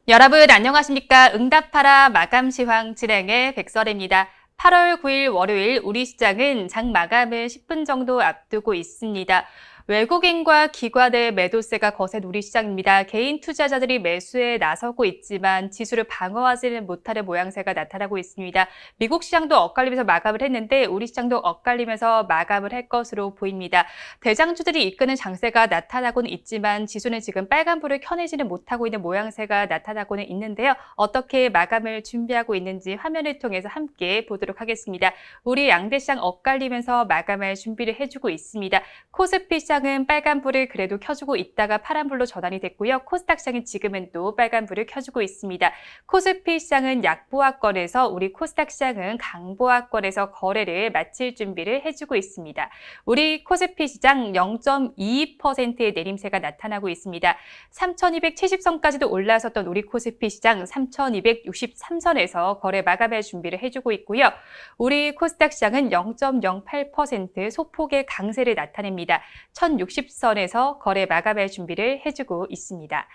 여러분 안녕하십니까? 응답하라 마감 시황 진행의 백설입니다. 8월 9일 월요일 우리 시장은 장 마감을 10분 정도 앞두고 있습니다. 외국인과 기관의 매도세가 거센 우리 시장입니다. 개인 투자자들이 매수에 나서고 있지만 지수를 방어하지는 못하는 모양새가 나타나고 있습니다. 미국 시장도 엇갈리면서 마감을 했는데 우리 시장도 엇갈리면서 마감을 할 것으로 보입니다. 대장주들이 이끄는 장세가 나타나고는 있지만 지수는 지금 빨간불을 켜내지는 못하고 있는 모양새가 나타나고는 있는데요. 어떻게 마감을 준비하고 있는지 화면을 통해서 함께 보도록 하겠습니다. 우리 양대시장 엇갈리면서 마감할 준비를 해주고 있습니다. 코스피 시장은 빨간불을 그래도 켜주고 있다가 파란불로 전환이 됐고요. 코스닥 시장은 지금은 또 빨간불을 켜주고 있습니다. 코스피 시장은 약보합권에서 우리 코스닥 시장은 강보합권에서 거래를 마칠 준비를 해주고 있습니다. 우리 코스피 시장 0.22%의 내림세가 나타나고 있습니다. 3270선까지도 올라섰던 우리 코스피 시장 3263선에서 거래 마감할 준비를 해주고 있고요. 우리 코스닥 시장은 0.08% 소폭의 강세를 나타냅니다. 1060선에서 거래 마감할 준비를 해주고 있습니다.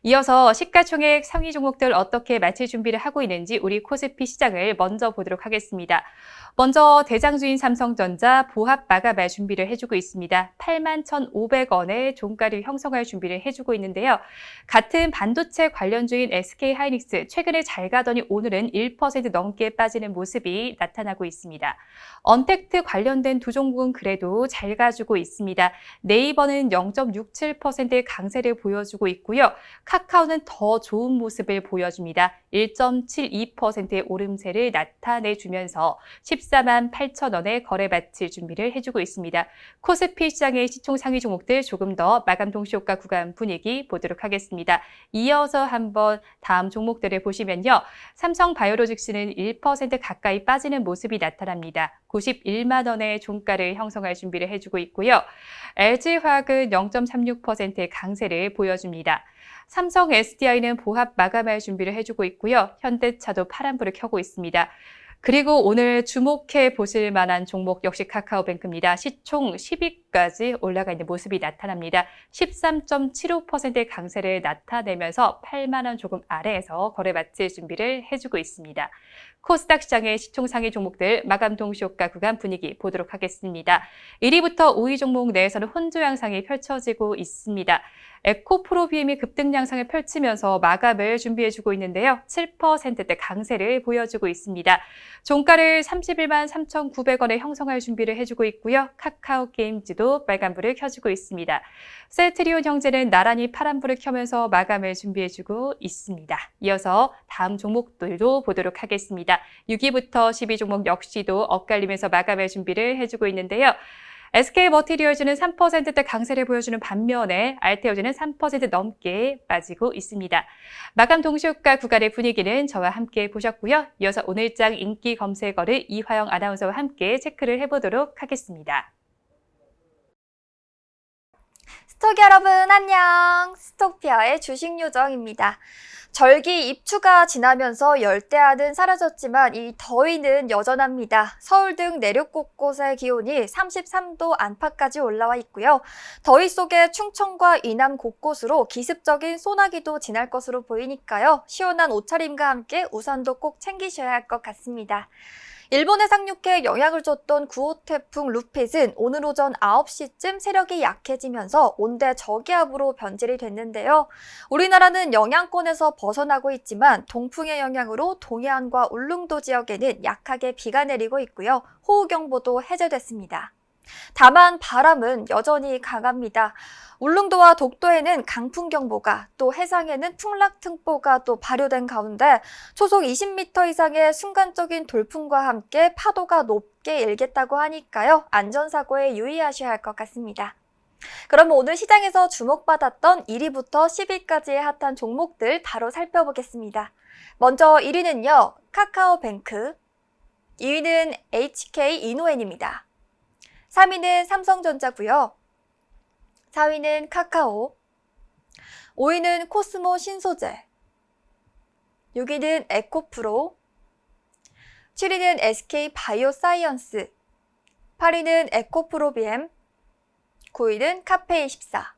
이어서 시가총액 상위 종목들 어떻게 마칠 준비를 하고 있는지 우리 코스피 시장을 먼저 보도록 하겠습니다. 먼저 대장주인 삼성전자 보합 마감할 준비를 해주고 있습니다. 81,500원의 종가를 형성할 준비를 해주고 있는데요. 같은 반도체 관련주인 SK하이닉스 최근에 잘 가더니 오늘은 1% 넘게 빠지는 모습이 나타나고 있습니다. 언택트 관련된 두 종목은 그래도 잘 가지고 있습니다. 네이버는 0.67%의 강세를 보여주고 있고요. 카카오는 더 좋은 모습을 보여줍니다. 1.72%의 오름세를 나타내주면서 14만 8천원에 거래 마칠 준비를 해주고 있습니다. 코스피 시장의 시총 상위 종목들 조금 더 마감 동시효과 구간 분위기 보도록 하겠습니다. 이어서 한번 다음 종목들을 보시면요. 삼성바이오로직스는 1% 가까이 빠지는 모습이 나타납니다. 91만 원의 종가를 형성할 준비를 해주고 있고요. LG화학은 0.36%의 강세를 보여줍니다. 삼성 SDI는 보합 마감할 준비를 해주고 있고요. 현대차도 파란불을 켜고 있습니다. 그리고 오늘 주목해 보실 만한 종목 역시 카카오뱅크입니다. 시총 10위까지 올라가 있는 모습이 나타납니다. 13.75%의 강세를 나타내면서 8만 원 조금 아래에서 거래 마칠 준비를 해주고 있습니다. 코스닥 시장의 시총 상위 종목들 마감 동시효과 구간 분위기 보도록 하겠습니다. 1위부터 5위 종목 내에서는 혼조 양상이 펼쳐지고 있습니다. 에코프로비엠이 급등 양상을 펼치면서 마감을 준비해주고 있는데요. 7%대 강세를 보여주고 있습니다. 종가를 31만 3,900원에 형성할 준비를 해주고 있고요. 카카오게임즈도 빨간불을 켜주고 있습니다. 셀트리온 형제는 나란히 파란불을 켜면서 마감을 준비해주고 있습니다. 이어서 다음 종목들도 보도록 하겠습니다. 6위부터 10위 종목 역시도 엇갈리면서 마감할 준비를 해주고 있는데요. SK머티리얼즈는 3%대 강세를 보여주는 반면에 알테오즈는 3% 넘게 빠지고 있습니다. 마감 동시효과 구간의 분위기는 저와 함께 보셨고요. 이어서 오늘장 인기 검색어를 이화영 아나운서와 함께 체크를 해보도록 하겠습니다. 스톡 여러분 안녕! 스톡피아의 주식 요정입니다. 절기 입추가 지나면서 열대야는 사라졌지만 이 더위는 여전합니다. 서울 등 내륙 곳곳의 기온이 33도 안팎까지 올라와 있고요. 더위 속에 충청과 이남 곳곳으로 기습적인 소나기도 지날 것으로 보이니까요. 시원한 옷차림과 함께 우산도 꼭 챙기셔야 할 것 같습니다. 일본에 상륙해 영향을 줬던 9호 태풍 루핏은 오늘 오전 9시쯤 세력이 약해지면서 온대 저기압으로 변질이 됐는데요. 우리나라는 영향권에서 벗어나고 있지만 동풍의 영향으로 동해안과 울릉도 지역에는 약하게 비가 내리고 있고요. 호우경보도 해제됐습니다. 다만 바람은 여전히 강합니다. 울릉도와 독도에는 강풍경보가 또 해상에는 풍락특보가 또 발효된 가운데 초속 20m 이상의 순간적인 돌풍과 함께 파도가 높게 일겠다고 하니까요. 안전사고에 유의하셔야 할 것 같습니다. 그럼 오늘 시장에서 주목받았던 1위부터 10위까지의 핫한 종목들 바로 살펴보겠습니다. 먼저 1위는요. 카카오뱅크, 2위는 HK이노엔입니다. 3위는 삼성전자고요. 4위는 카카오, 5위는 코스모 신소재, 6위는 에코프로, 7위는 SK바이오사이언스, 8위는 에코프로비엠, 9위는 카페24.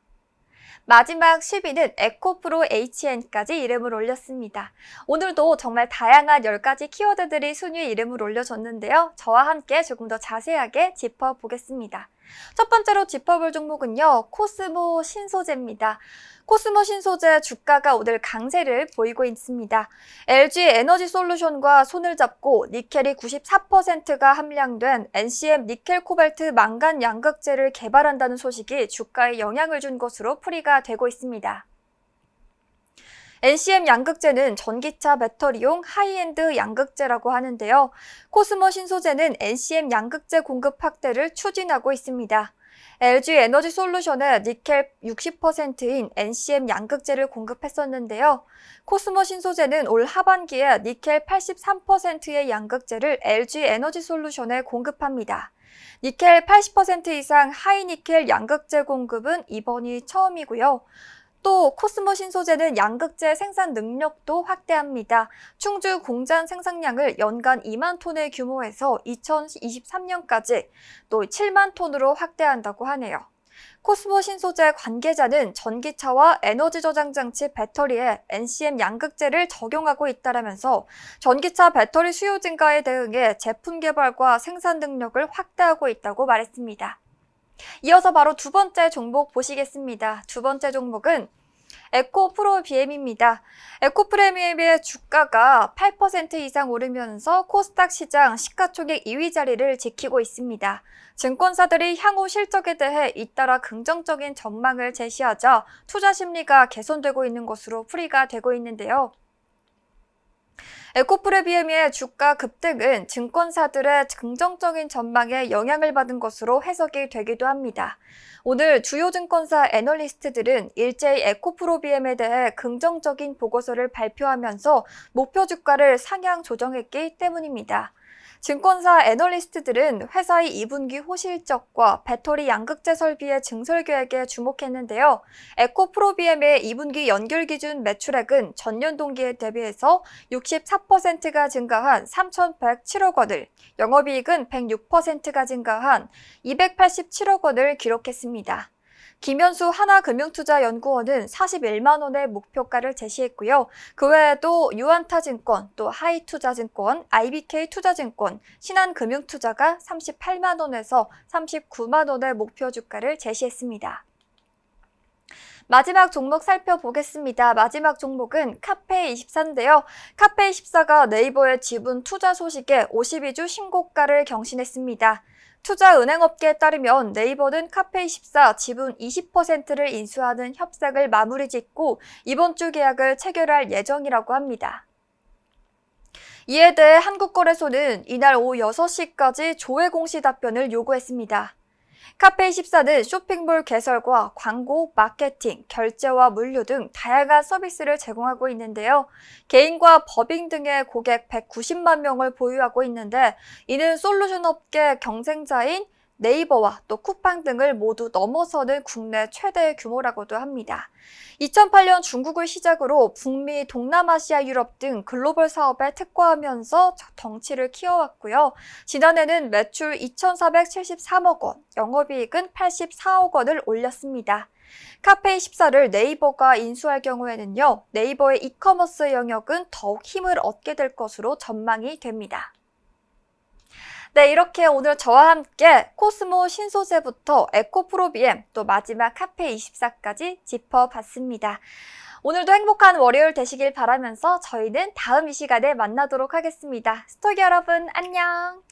마지막 10위는 에코프로 HN까지 이름을 올렸습니다. 오늘도 정말 다양한 10가지 키워드들이 순위에 이름을 올려줬는데요. 저와 함께 조금 더 자세하게 짚어보겠습니다. 첫 번째로 짚어볼 종목은요, 코스모 신소재입니다. 코스모 신소재 주가가 오늘 강세를 보이고 있습니다. LG 에너지 솔루션과 손을 잡고 니켈이 94%가 함량된 NCM 니켈 코발트 망간 양극재를 개발한다는 소식이 주가에 영향을 준 것으로 풀이가 되고 있습니다. NCM 양극재는 전기차 배터리용 하이엔드 양극재라고 하는데요. 코스모 신소재는 NCM 양극재 공급 확대를 추진하고 있습니다. LG 에너지 솔루션에 니켈 60%인 NCM 양극재를 공급했었는데요. 코스모 신소재는 올 하반기에 니켈 83%의 양극재를 LG 에너지 솔루션에 공급합니다. 니켈 80% 이상 하이니켈 양극재 공급은 이번이 처음이고요. 또 코스모 신소재는 양극재 생산 능력도 확대합니다. 충주 공장 생산량을 연간 2만 톤의 규모에서 2023년까지 또 7만 톤으로 확대한다고 하네요. 코스모 신소재 관계자는 전기차와 에너지 저장 장치 배터리에 NCM 양극재를 적용하고 있다라면서 전기차 배터리 수요 증가에 대응해 제품 개발과 생산 능력을 확대하고 있다고 말했습니다. 이어서 바로 두 번째 종목 보시겠습니다. 두 번째 종목은 에코프로비엠입니다. 에코프로비엠의 주가가 8% 이상 오르면서 코스닥 시장 시가총액 2위 자리를 지키고 있습니다. 증권사들이 향후 실적에 대해 잇따라 긍정적인 전망을 제시하자 투자 심리가 개선되고 있는 것으로 풀이가 되고 있는데요. 에코프로비엠의 주가 급등은 증권사들의 긍정적인 전망에 영향을 받은 것으로 해석이 되기도 합니다. 오늘 주요 증권사 애널리스트들은 일제히 에코프로비엠에 대해 긍정적인 보고서를 발표하면서 목표 주가를 상향 조정했기 때문입니다. 증권사 애널리스트들은 회사의 2분기 호실적과 배터리 양극재 설비의 증설 계획에 주목했는데요. 에코프로비엠의 2분기 연결 기준 매출액은 전년 동기에 대비해서 64%가 증가한 3,107억 원을, 영업이익은 106%가 증가한 287억 원을 기록했습니다. 김현수 하나금융투자연구원은 41만 원의 목표가를 제시했고요. 그 외에도 유한타증권, 또 하이투자증권, IBK투자증권, 신한금융투자가 38만 원에서 39만 원의 목표 주가를 제시했습니다. 마지막 종목 살펴보겠습니다. 마지막 종목은 카페24인데요. 카페24가 네이버의 지분 투자 소식에 52주 신고가를 경신했습니다. 투자은행업계에 따르면 네이버는 카페24 지분 20%를 인수하는 협상을 마무리 짓고 이번 주 계약을 체결할 예정이라고 합니다. 이에 대해 한국거래소는 이날 오후 6시까지 조회 공시 답변을 요구했습니다. 카페24는 쇼핑몰 개설과 광고, 마케팅, 결제와 물류 등 다양한 서비스를 제공하고 있는데요. 개인과 법인 등의 고객 190만 명을 보유하고 있는데 이는 솔루션 업계 경쟁자인 네이버와 또 쿠팡 등을 모두 넘어서는 국내 최대 규모라고도 합니다. 2008년 중국을 시작으로 북미, 동남아시아, 유럽 등 글로벌 사업에 특화하면서 덩치를 키워왔고요. 지난해는 매출 2,473억 원, 영업이익은 84억 원을 올렸습니다. 카페24를 네이버가 인수할 경우에는요, 네이버의 이커머스 영역은 더욱 힘을 얻게 될 것으로 전망이 됩니다. 네, 이렇게 오늘 저와 함께 코스모 신소재부터 에코프로비엠 또 마지막 카페24까지 짚어봤습니다. 오늘도 행복한 월요일 되시길 바라면서 저희는 다음 이 시간에 만나도록 하겠습니다. 스토기 여러분 안녕!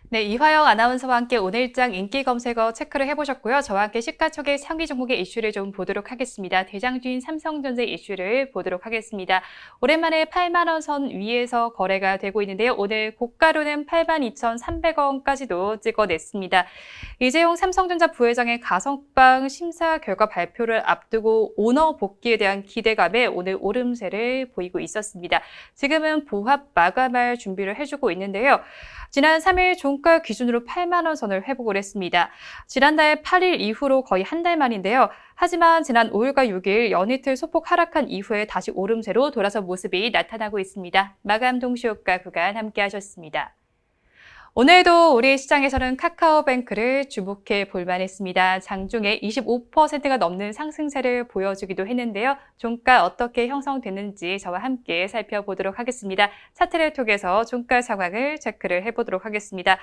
네, 이화영 아나운서와 함께 오늘장 인기 검색어 체크를 해보셨고요. 저와 함께 시가총액 상위 종목의 이슈를 좀 보도록 하겠습니다. 대장주인 삼성전자 이슈를 보도록 하겠습니다. 오랜만에 8만 원 선 위에서 거래가 되고 있는데요. 오늘 고가로는 82,300원까지도 찍어냈습니다. 이재용 삼성전자 부회장의 가석방 심사 결과 발표를 앞두고 오너 복귀에 대한 기대감에 오늘 오름세를 보이고 있었습니다. 지금은 보합 마감할 준비를 해주고 있는데요. 지난 3일 종가 기준으로 8만 원 선을 회복을 했습니다. 지난달 8일 이후로 거의 한 달 만인데요. 하지만 지난 5일과 6일 연이틀 소폭 하락한 이후에 다시 오름세로 돌아선 모습이 나타나고 있습니다. 마감 동시효과 구간 함께 하셨습니다. 오늘도 우리 시장에서는 카카오뱅크를 주목해 볼 만했습니다. 장중에 25%가 넘는 상승세를 보여주기도 했는데요. 종가 어떻게 형성됐는지 저와 함께 살펴보도록 하겠습니다. 차트를 통해서 종가 상황을 체크를 해보도록 하겠습니다.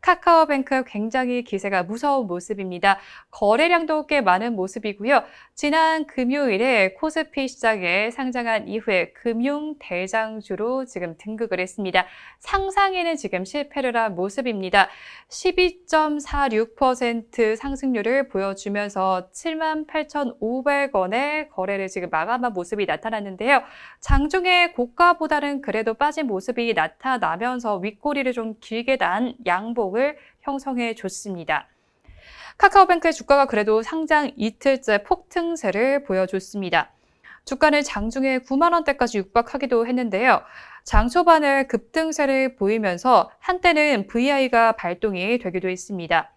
카카오뱅크 굉장히 기세가 무서운 모습입니다. 거래량도 꽤 많은 모습이고요. 지난 금요일에 코스피 시장에 상장한 이후에 금융 대장주로 지금 등극을 했습니다. 상상에는 지금 실패를 한 모습입니다. 12.46% 상승률을 보여주면서 78,500원의 거래를 지금 마감한 모습이 나타났는데요. 장중에 고가보다는 그래도 빠진 모습이 나타나면서 윗꼬리를 좀 길게 단 양봉을 형성해 줬습니다. 카카오뱅크의 주가가 그래도 상장 이틀째 폭등세를 보여줬습니다. 주가는 장중에 9만 원대까지 육박하기도 했는데요. 장 초반에 급등세를 보이면서 한때는 VI가 발동이 되기도 했습니다.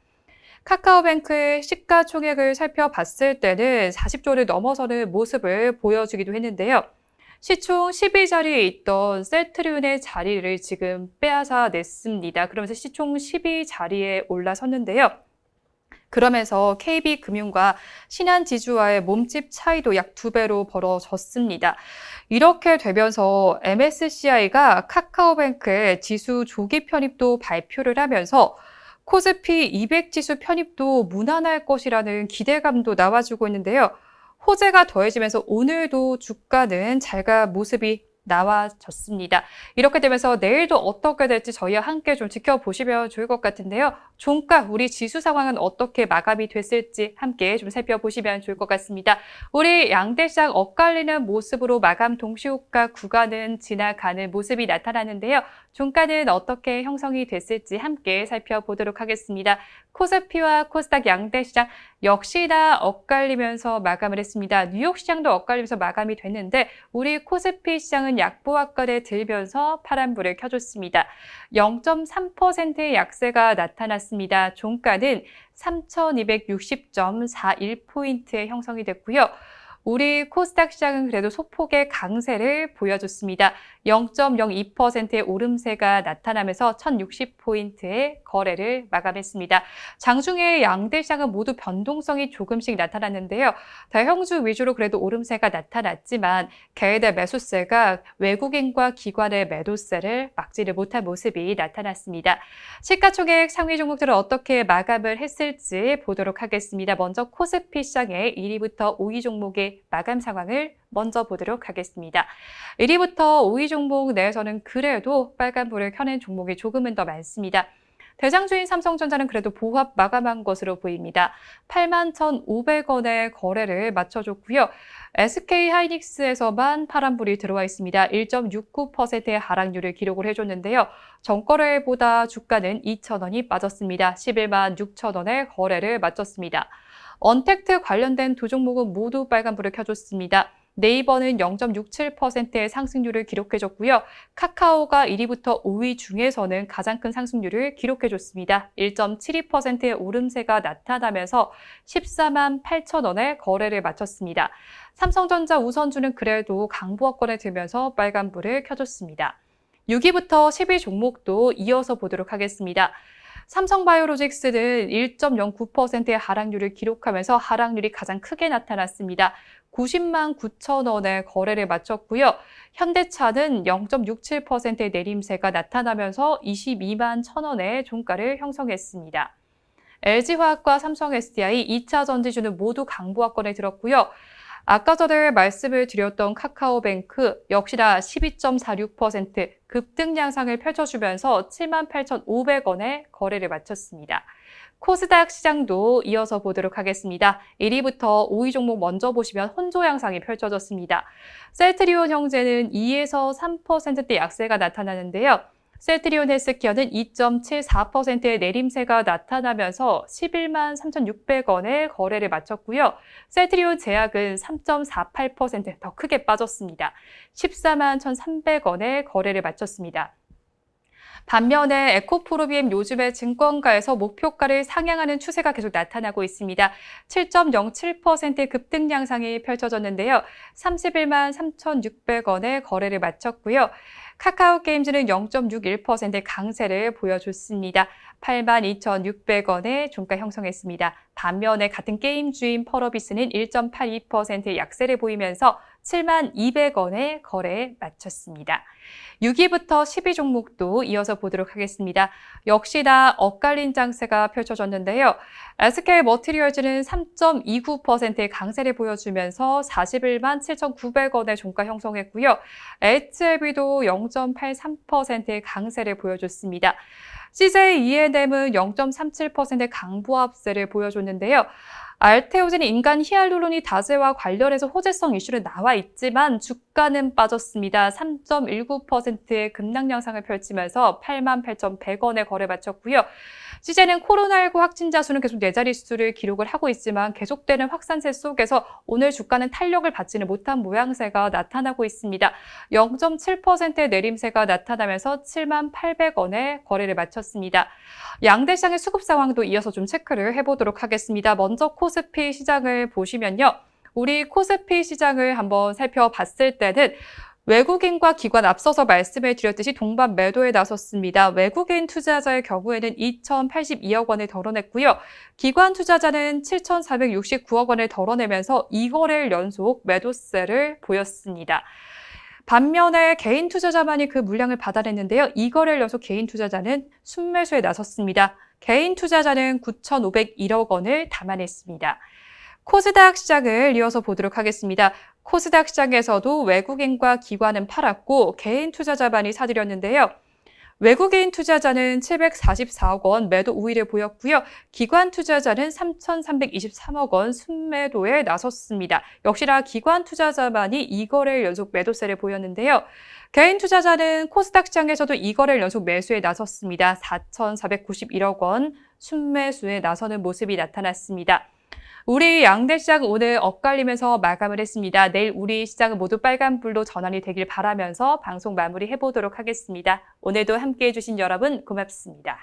카카오뱅크의 시가총액을 살펴봤을 때는 40조를 넘어서는 모습을 보여주기도 했는데요. 시총 12자리에 있던 셀트리온의 자리를 지금 빼앗아 냈습니다. 그러면서 시총 12자리에 올라섰는데요. 그러면서 KB금융과 신한지주와의 몸집 차이도 약 2배로 벌어졌습니다. 이렇게 되면서 MSCI가 카카오뱅크의 지수 조기 편입도 발표를 하면서 코스피 200 지수 편입도 무난할 것이라는 기대감도 나와주고 있는데요. 호재가 더해지면서 오늘도 주가는 잘 간 모습이 나와졌습니다. 이렇게 되면서 내일도 어떻게 될지 저희와 함께 좀 지켜보시면 좋을 것 같은데요. 종가, 우리 지수 상황은 어떻게 마감이 됐을지 함께 좀 살펴보시면 좋을 것 같습니다. 우리 양대시장 엇갈리는 모습으로 마감 동시호가 구간은 지나가는 모습이 나타나는데요. 종가는 어떻게 형성이 됐을지 함께 살펴보도록 하겠습니다. 코스피와 코스닥 양대시장 역시나 엇갈리면서 마감을 했습니다. 뉴욕 시장도 엇갈리면서 마감이 됐는데 우리 코스피 시장은 약보합권에 들면서 파란불을 켜줬습니다. 0.3%의 약세가 나타났습니다. 종가는 3,260.41포인트에 형성이 됐고요. 우리 코스닥 시장은 그래도 소폭의 강세를 보여줬습니다. 0.02%의 오름세가 나타나면서 1,060포인트의 거래를 마감했습니다. 장중에 양대 시장은 모두 변동성이 조금씩 나타났는데요. 대형주 위주로 그래도 오름세가 나타났지만 개별 매수세가 외국인과 기관의 매도세를 막지를 못한 모습이 나타났습니다. 시가총액 상위 종목들은 어떻게 마감을 했을지 보도록 하겠습니다. 먼저 코스피 시장의 1위부터 5위 종목의 마감 상황을 먼저 보도록 하겠습니다. 1위부터 5위 종목 내에서는 그래도 빨간불을 켜낸 종목이 조금은 더 많습니다. 대장주인 삼성전자는 그래도 보합 마감한 것으로 보입니다. 81,500원의 거래를 마쳐줬고요. SK하이닉스에서만 파란불이 들어와 있습니다. 1.69%의 하락률을 기록을 해줬는데요. 전거래일보다 주가는 2,000원이 빠졌습니다. 11만 6천원의 거래를 마쳤습니다. 언택트 관련된 두 종목은 모두 빨간불을 켜줬습니다. 네이버는 0.67%의 상승률을 기록해줬고요. 카카오가 1위부터 5위 중에서는 가장 큰 상승률을 기록해줬습니다. 1.72%의 오름세가 나타나면서 14만 8천원의 거래를 마쳤습니다. 삼성전자 우선주는 그래도 강보합권에 들면서 빨간불을 켜줬습니다. 6위부터 10위 종목도 이어서 보도록 하겠습니다. 삼성바이오로직스는 1.09%의 하락률을 기록하면서 하락률이 가장 크게 나타났습니다. 90만 9천원의 거래를 마쳤고요. 현대차는 0.67%의 내림세가 나타나면서 22만 1천원의 종가를 형성했습니다. LG화학과 삼성 SDI, 2차 전지주는 모두 강보합권에 들었고요. 아까 전에 말씀을 드렸던 카카오뱅크 역시나 12.46% 급등 양상을 펼쳐주면서 78,500원의 거래를 마쳤습니다. 코스닥 시장도 이어서 보도록 하겠습니다. 1위부터 5위 종목 먼저 보시면 혼조 양상이 펼쳐졌습니다. 셀트리온 형제는 2에서 3%대 약세가 나타나는데요. 셀트리온 헬스케어는 2.74%의 내림세가 나타나면서 11만 3,600원의 거래를 마쳤고요. 셀트리온 제약은 3.48% 더 크게 빠졌습니다. 14만 1,300원의 거래를 마쳤습니다. 반면에 에코프로비엠 요즘에 증권가에서 목표가를 상향하는 추세가 계속 나타나고 있습니다. 7.07%의 급등 양상이 펼쳐졌는데요. 31만 3,600원의 거래를 마쳤고요. 카카오게임즈는 0.61% 강세를 보여줬습니다. 82,600원의 종가 형성했습니다. 반면에 같은 게임주인 펄어비스는 1.82% 약세를 보이면서 72,200원에 거래에 마쳤습니다. 6위부터 10위 종목도 이어서 보도록 하겠습니다. 역시나 엇갈린 장세가 펼쳐졌는데요. SK 머티리얼즈는 3.29%의 강세를 보여주면서 41만 7,900원의 종가 형성했고요. HLB도 0.83%의 강세를 보여줬습니다. CJ E&M은 0.37%의 강보합세를 보여줬는데요. 알테오젠 인간 히알루론이 다세와 관련해서 호재성 이슈는 나와 있지만 주가는 빠졌습니다. 3.19%의 급락 양상을 펼치면서 88,100원에 거래 마쳤고요. CJ는 코로나19 확진자 수는 계속 네 자릿수를 기록을 하고 있지만 계속되는 확산세 속에서 오늘 주가는 탄력을 받지는 못한 모양새가 나타나고 있습니다. 0.7%의 내림세가 나타나면서 78,800원에 거래를 마쳤습니다. 양대 시장의 수급 상황도 이어서 좀 체크를 해보도록 하겠습니다. 먼저 코스피 시장을 보시면요. 우리 코스피 시장을 한번 살펴봤을 때는 외국인과 기관 앞서서 말씀을 드렸듯이 동반 매도에 나섰습니다. 외국인 투자자의 경우에는 2,082억 원을 덜어냈고요. 기관 투자자는 7,469억 원을 덜어내면서 2거래일 연속 매도세를 보였습니다. 반면에 개인 투자자만이 그 물량을 받아냈는데요. 2거래일 연속 개인 투자자는 순매수에 나섰습니다. 개인 투자자는 9,501억 원을 담아냈습니다. 코스닥 시장을 이어서 보도록 하겠습니다. 코스닥 시장에서도 외국인과 기관은 팔았고 개인 투자자만이 사들였는데요. 외국인 투자자는 744억 원 매도 우위를 보였고요. 기관 투자자는 3,323억 원 순매도에 나섰습니다. 역시나 기관 투자자만이 2거래일 연속 매도세를 보였는데요. 개인 투자자는 코스닥 시장에서도 2거래일 연속 매수에 나섰습니다. 4,491억 원 순매수에 나서는 모습이 나타났습니다. 우리 양대 시장은 오늘 엇갈리면서 마감을 했습니다. 내일 우리 시장은 모두 빨간불로 전환이 되길 바라면서 방송 마무리해보도록 하겠습니다. 오늘도 함께해 주신 여러분 고맙습니다.